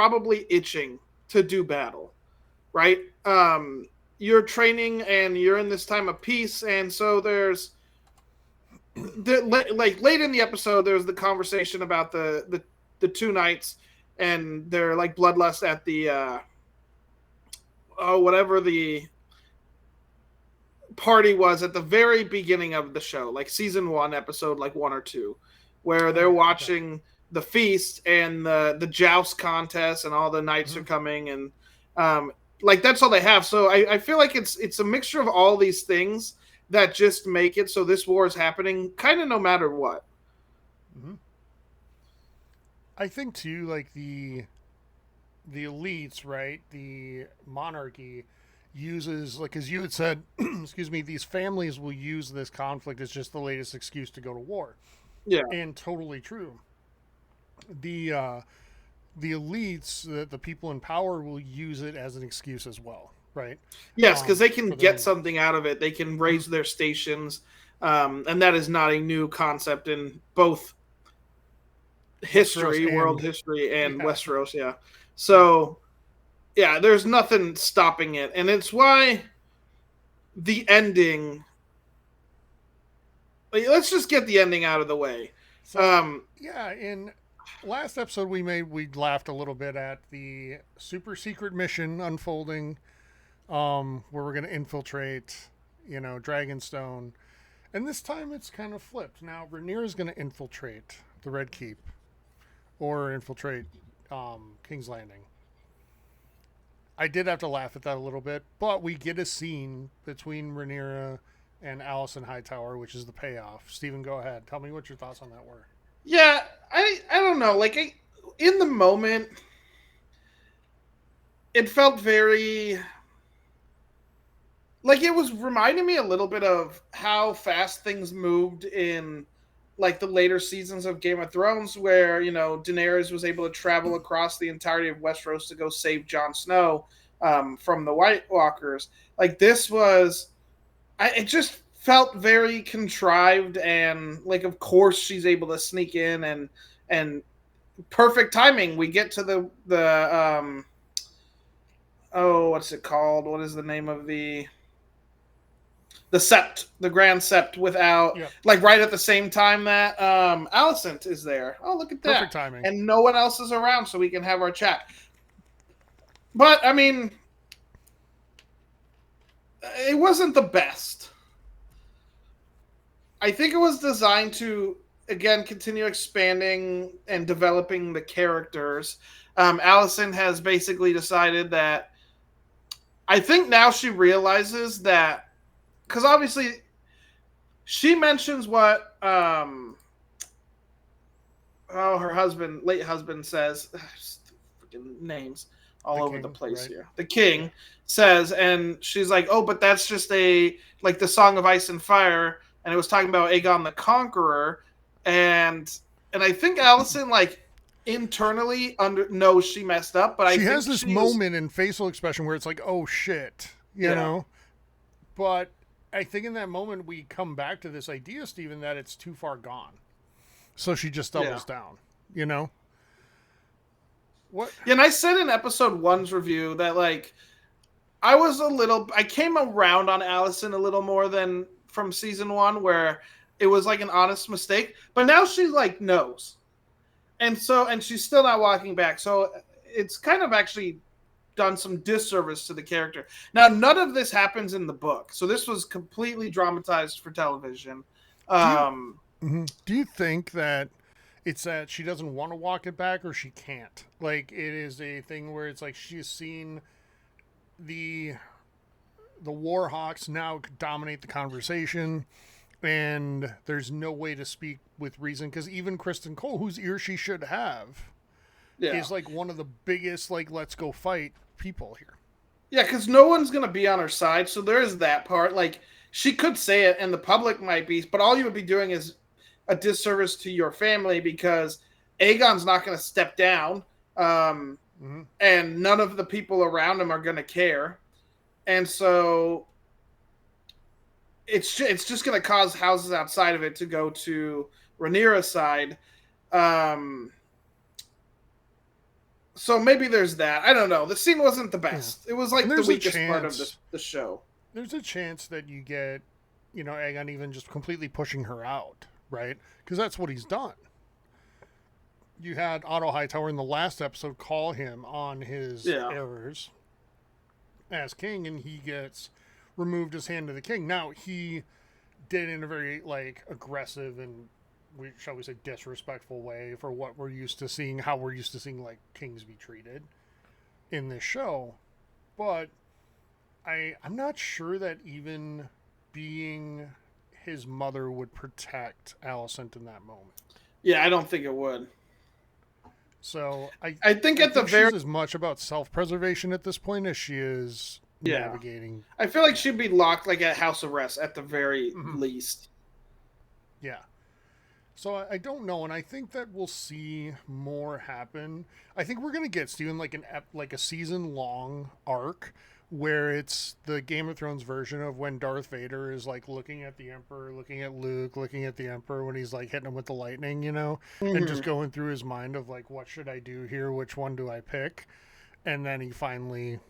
probably itching to do battle, right? You're training and you're in this time of peace, and so there's like late in the episode, there's the conversation about the two knights and their like bloodlust at the whatever the party was at the very beginning of the show, like season 1, episode like 1 or 2, where they're watching the feast and the joust contest, and all the knights are coming, and like that's all they have. So I feel like it's a mixture of all these things that just make it so this war is happening kind of no matter what. Mm-hmm. I think too, like the elites, right? The monarchy uses, like as you had said, excuse me, these families will use this conflict as just the latest excuse to go to war. Yeah. And totally true. The the elites, the people in power, will use it as an excuse as well, right? Yes, because they can For their get own. something out of it. They can raise their stations, and that is not a new concept in both Westeros history, world and history, and yeah, Westeros. Yeah. yeah. So yeah, there's nothing stopping it, and it's why the ending. Like, let's just get the ending out of the way. So yeah, in last episode we laughed a little bit at the super secret mission unfolding, where we're gonna infiltrate, Dragonstone, and this time it's kind of flipped. Now Rhaenyra is gonna infiltrate the Red Keep, or infiltrate King's Landing. I did have to laugh at that a little bit, but we get a scene between Rhaenyra and Alicent Hightower, which is the payoff. Stephen, go ahead. Tell me what your thoughts on that were. yeah, I don't know. Like in the moment, it felt very like it was reminding me a little bit of how fast things moved in like the later seasons of Game of Thrones, where Daenerys was able to travel across the entirety of Westeros to go save Jon Snow from the White Walkers. Like this was, it just felt very contrived, and like of course she's able to sneak in, and perfect timing. We get to the what's it called? What is the name of the sept, the grand sept, without Yep. like right at the same time that Alicent is there. Oh, look at Perfect that. timing. And no one else is around, so we can have our chat. But I mean, it wasn't the best. I think it was designed to again continue expanding and developing the characters. Alicent has basically decided that I think now she realizes that, because obviously she mentions what her husband, late husband, says. Freaking names all The over the king, place right? here. The Yeah. king says, and she's like, "Oh, but that's just a like the Song of Ice and Fire," and it was talking about Aegon the Conqueror, and I think Allison like internally under knows she messed up, but I She has think this she was moment in facial expression where it's like, oh shit, yeah But I think in that moment we come back to this idea, Stephen, that it's too far gone. So she just yeah. doubles down, you know? What? Yeah, and I said in episode one's review that like I came around on Allison a little more than from season one, where it was like an honest mistake. But now she like knows, and she's still not walking back. So it's kind of actually done some disservice to the character. Now, none of this happens in the book, so this was completely dramatized for television. Do you Um, do you think that it's that she doesn't want to walk it back or she can't? Like it is a thing where it's like she's seen the the Warhawks now dominate the conversation, and there's no way to speak with reason because even Kristen Cole, whose ear she should have, yeah, is like one of the biggest like let's go fight people here. yeah, because no one's gonna be on her side, so there is that part. Like she could say it, and the public might be, but all you would be doing is a disservice to your family, because Aegon's not going to step down, Mm-hmm. and none of the people around him are going to care, and so it's just going to cause houses outside of it to go to Rhaenyra's side. Um, So maybe there's that. I don't know. The scene wasn't the Yeah. best. It was And like the weakest part of the show. there's a chance that you get, Aegon even just completely pushing her out, right? Because that's what he's done. You had Otto Hightower in the last episode call him on his Yeah. errors as king, and he gets removed his hand to the king. Now, he did it in a very, like, aggressive and, shall we say, disrespectful way for what we're used to seeing, how we're used to seeing, like, kings be treated in this show. But I'm not sure that even being his mother would protect Alicent in that moment. Yeah, I don't think it would. So I think I at the think very she's as much about self-preservation at this point as she is yeah, navigating. I feel like she'd be locked like at house arrest at the very Mhm. least. Yeah. So I don't know, and I think that we'll see more happen. I think we're gonna get Steven like a season long arc where it's the Game of Thrones version of when Darth Vader is like looking at the Emperor, looking at Luke, looking at the Emperor when he's like hitting him with the lightning, and just going through his mind of like, what should I do here? Which one do I pick? And then he finally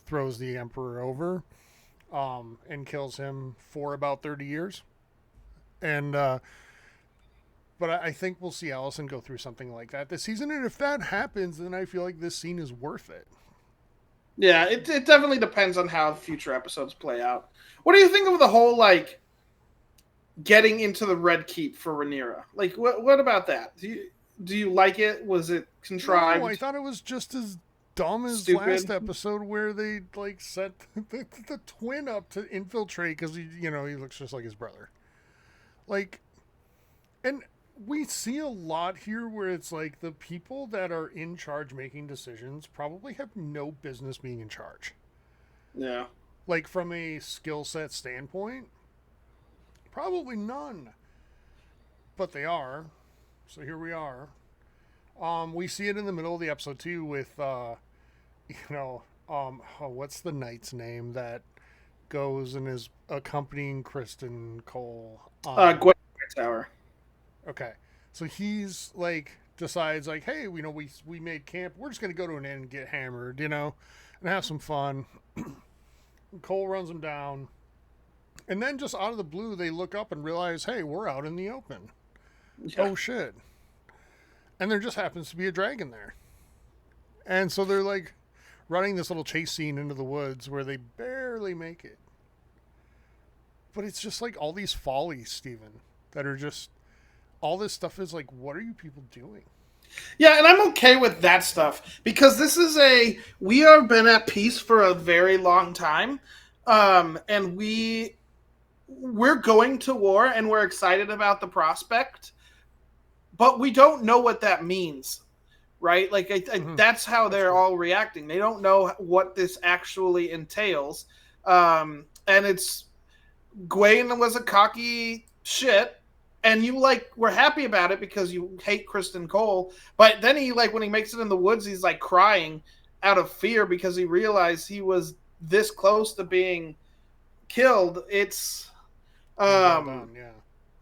throws the Emperor over, and kills him for about 30 years. And but I think we'll see Alicent go through something like that this season, and if that happens, then I feel like this scene is worth it. Yeah, it definitely depends on how future episodes play out. What do you think of the whole like getting into the Red Keep for Rhaenyra? Like, what about that? Do you like it? Was it No, I contrived? thought it was just as dumb as last Stupid? episode where they like set the twin up to infiltrate because he looks just like his brother. Like, and we see a lot here where it's like the people that are in charge making decisions probably have no business being in charge. Yeah. Like from a skill set standpoint, probably none, but they are. So here we are. We see it in the middle of the episode too with what's the knight's name that goes and is accompanying Kristen Cole? Gwen Tower. Okay, so he's like decides like, hey, we made camp. We're just gonna go to an inn and get hammered, and have some fun. Cole runs him down, and then just out of the blue, they look up and realize, hey, we're out in the open. Yeah. Oh shit! And there just happens to be a dragon there, and so they're like running this little chase scene into the woods where they barely make it. But it's just like all these follies, Steven, that are just all this stuff is like, what are you people doing? Yeah, and I'm okay with that stuff because this is we have been at peace for a very long time, and we're going to war and we're excited about the prospect, but we don't know what that means, right? Like that's how they're all reacting. They don't know what this actually entails, and it's Gwaine was a cocky shit. And you like were happy about it because you hate Kristen Cole, but then he like when he makes it in the woods, he's like crying out of fear because he realized he was this close to being killed. It's well done,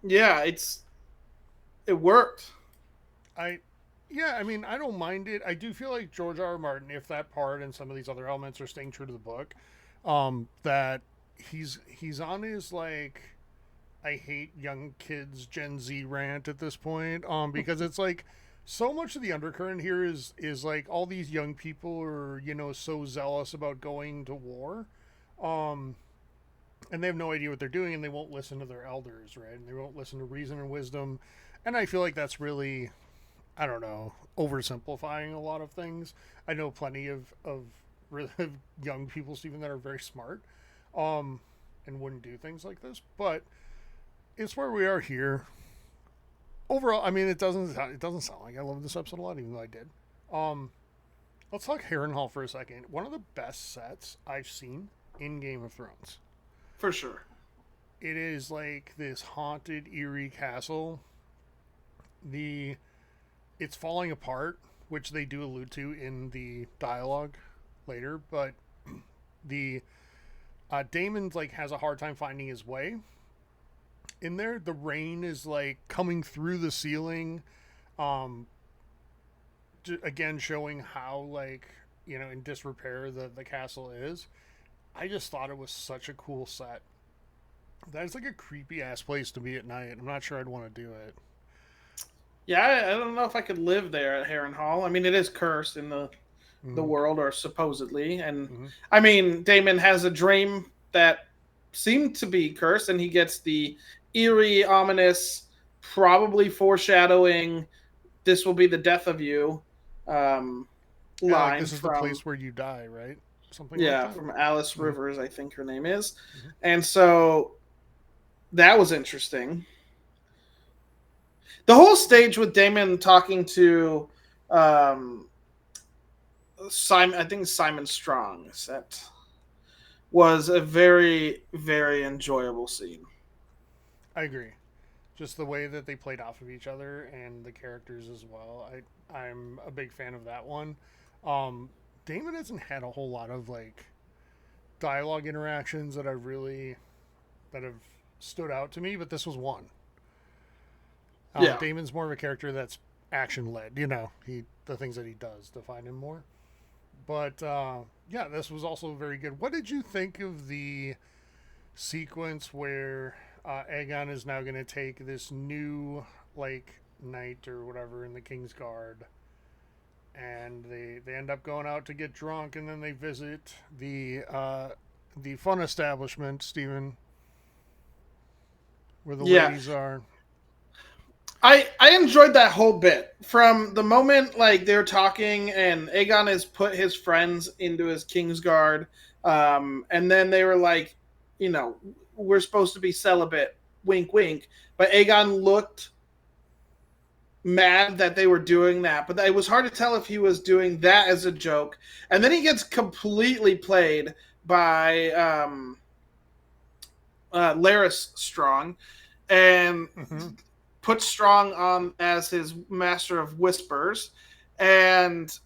yeah, it worked. I mean, I don't mind it. I do feel like George R. R. Martin, if that part and some of these other elements are staying true to the book, that he's on his like I hate young kids Gen Z rant at this point, because it's like so much of the undercurrent here is like all these young people are so zealous about going to war, and they have no idea what they're doing and they won't listen to their elders, right? And they won't listen to reason and wisdom, and I feel like that's really, I don't know, oversimplifying a lot of things. I know plenty of really young people, Stephen, that are very smart, and wouldn't do things like this, but it's where we are here. Overall, I mean, it doesn't sound like I love this episode a lot, even though I did. Let's talk Harrenhal for a second. One of the best sets I've seen in Game of Thrones. For sure. It is like this haunted, eerie castle. It's falling apart, which they do allude to in the dialogue later, but the Daemon like has a hard time finding his way in there. The rain is like coming through the ceiling, again showing how like in disrepair the castle is. I just thought it was such a cool set. That's like a creepy ass place to be at night. I'm not sure I'd want to do it. Yeah, I don't know if I could live there at Heron Hall. I mean, it is cursed in the Mm-hmm. world, or supposedly, and Mm-hmm. I mean, Damon has a dream that seemed to be cursed, and he gets the eerie, ominous, probably foreshadowing "this will be the death of you" um, Yeah, like line this is the from place where you die, right? Something like yeah that. from Alice Mm-hmm. Rivers, I think her name is, Mm-hmm. and so that was interesting. The whole stage with Damon talking to um, Simon, I think Simon Strong, that was a very, very enjoyable scene. I agree. Just the way that they played off of each other and the characters as well. I'm a big fan of that one. Um, Damon hasn't had a whole lot of like dialogue interactions that have stood out to me, but this was one. Yeah. Damon's more of a character that's action led. The things that he does define him more. But yeah, this was also very good. What did you think of the sequence where Aegon is now going to take this new like knight or whatever in the King's Guard, and they end up going out to get drunk, and then they visit the fun establishment, Stephen, where the Yeah. ladies are. I enjoyed that whole bit from the moment like they're talking and Aegon has put his friends into his Kingsguard, and then they were like, you know, we're supposed to be celibate, wink, wink. But Aegon looked mad that they were doing that, but it was hard to tell if he was doing that as a joke. And then he gets completely played by Laris Strong, and Mm-hmm. puts Strong on as his master of whispers, and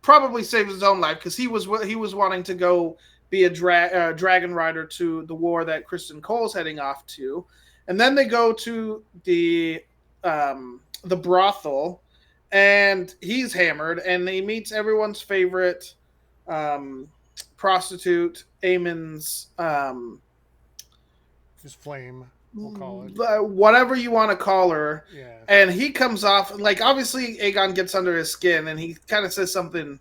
probably saves his own life because he was wanting to go be a dragon rider to the war that Kristen Cole's heading off to, and then they go to the brothel, and he's hammered, and he meets everyone's favorite um, prostitute, Aemon's His flame, we'll call it. whatever you want to call her. Yeah. And he comes off like obviously Aegon gets under his skin and he kind of says something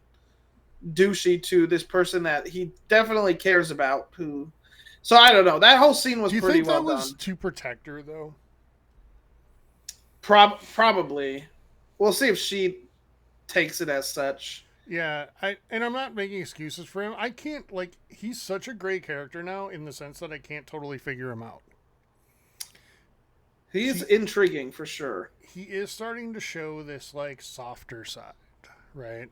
douchey to this person that he definitely cares about. Who, so I don't know. That whole scene was Do you pretty think that well was done. to protect her though? Probably. We'll see if she takes it as such. Yeah, I'm not making excuses for him. I can't like he's such a great character now in the sense that I can't totally figure him out. He's He intriguing for sure. he is starting to show this like softer side, right?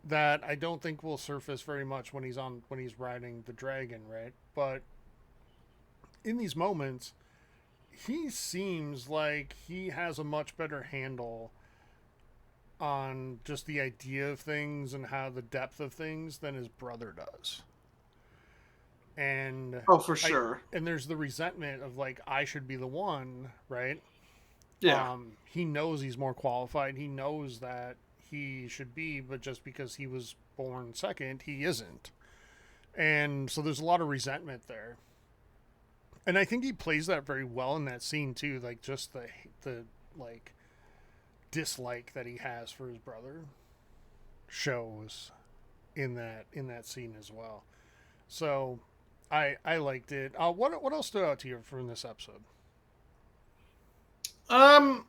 That I don't think will surface very much when he's riding the dragon, right? But in these moments, he seems like he has a much better handle on just the idea of things and how the depth of things than his brother does. And Oh, for I sure. and there's the resentment of like I should be the one, right? Yeah. He knows he's more qualified. He knows that he should be, but just because he was born second, he isn't. And so there's a lot of resentment there. And I think he plays that very well in that scene too, like just the like dislike that he has for his brother shows in that scene as well. So I liked it. What else stood out to you from this episode? Um,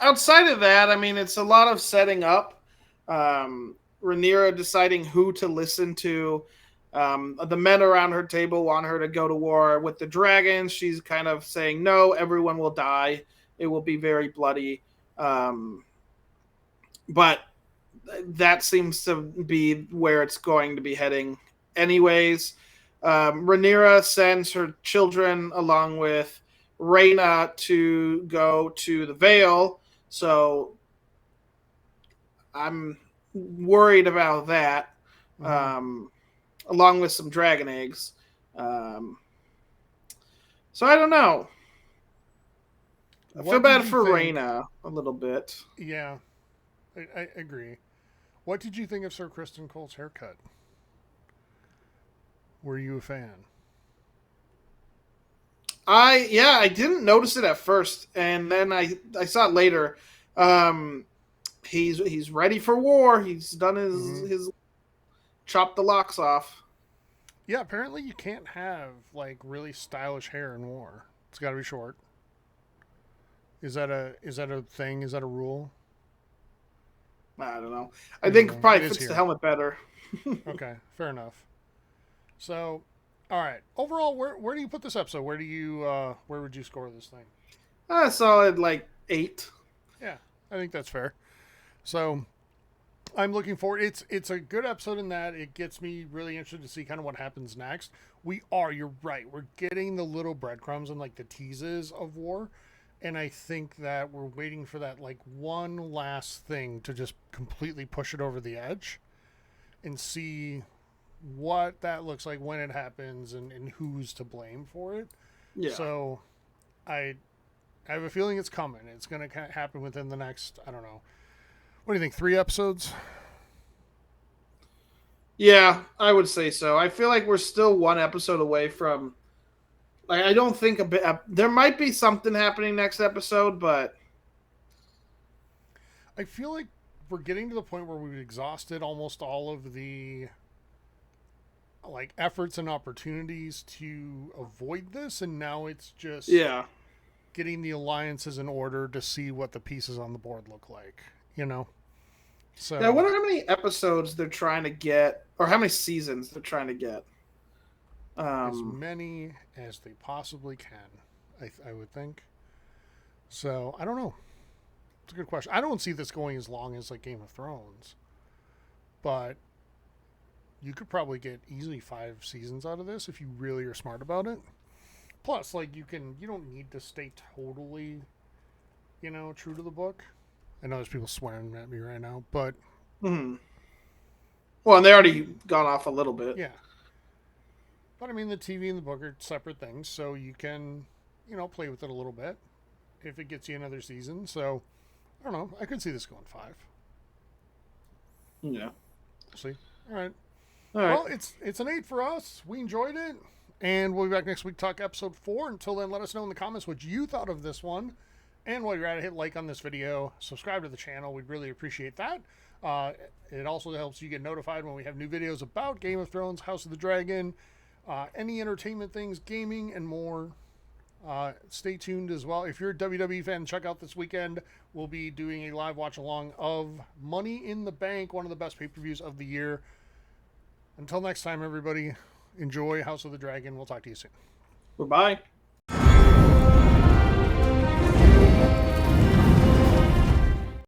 outside of that, I mean, it's a lot of setting up. Rhaenyra deciding who to listen to. The men around her table want her to go to war with the dragons. She's kind of saying, no, everyone will die. It will be very bloody. Um, but that seems to be where it's going to be heading, anyways. Rhaenyra sends her children along with Rhaena to go to the Vale, so I'm worried about that. Mm-hmm. Um, Along with some dragon eggs. Um, so I don't know. I feel What did bad you for think? Rhaena a little bit. Yeah. I agree. What did you think of Sir Kristen Cole's haircut? Were you a fan? I didn't notice it at first, and then I saw it later. Um, he's ready for war. He's done Mm-hmm. his chopped the locks off. Yeah, apparently you can't have like really stylish hair in war. It's got to be short. Is that a thing? Is that a rule? I don't know. I I don't think it know. It probably is fits the here. helmet better. Okay, fair enough. So, all right. Overall, where do you put this episode? Where would you score this thing? I saw it like 8. Yeah, I think that's fair. So, I'm looking forward. It's a good episode in that it gets me really interested to see kind of what happens next. You're right. We're getting the little breadcrumbs and like the teases of war, and I think that we're waiting for that like one last thing to just completely push it over the edge and see what that looks like when it happens and who's to blame for it. Yeah. So I I have a feeling it's coming. It's going to happen within the next, I don't know. What do you think? 3 episodes? Yeah, I would say so. I feel like we're still one episode away from. Like, I don't think there might be something happening next episode, but I feel like we're getting to the point where we've exhausted almost all of the like efforts and opportunities to avoid this, and now it's just yeah, getting the alliances in order to see what the pieces on the board look like. You know, yeah. I so wonder how many episodes they're trying to get, or how many seasons they're trying to get. as Um, many as they possibly can, I would think. So I don't know. It's a good question. I don't see this going as long as like Game of Thrones, but you could probably get easily 5 seasons out of this if you really are smart about it. Plus, like you don't need to stay totally, true to the book. I know there's people swearing at me right now, but hmm. Well, and they already gone off a little bit. yeah. But I mean, the TV and the book are separate things, so you can, play with it a little bit if it gets you another season. So I don't know. I could see this going 5. Yeah. We'll see. All right. All right. Well, it's an 8 for us. We enjoyed it, and we'll be back next week to talk episode 4. Until then, let us know in the comments what you thought of this one. And while you're at it, hit like on this video, subscribe to the channel. We'd really appreciate that. It also helps you get notified when we have new videos about Game of Thrones, House of the Dragon, any entertainment things, gaming, and more. Stay tuned as well. If you're a WWE fan, check out this weekend. We'll be doing a live watch along of Money in the Bank, one of the best pay-per-views of the year. Until next time, everybody, enjoy House of the Dragon. We'll talk to you soon. Bye bye.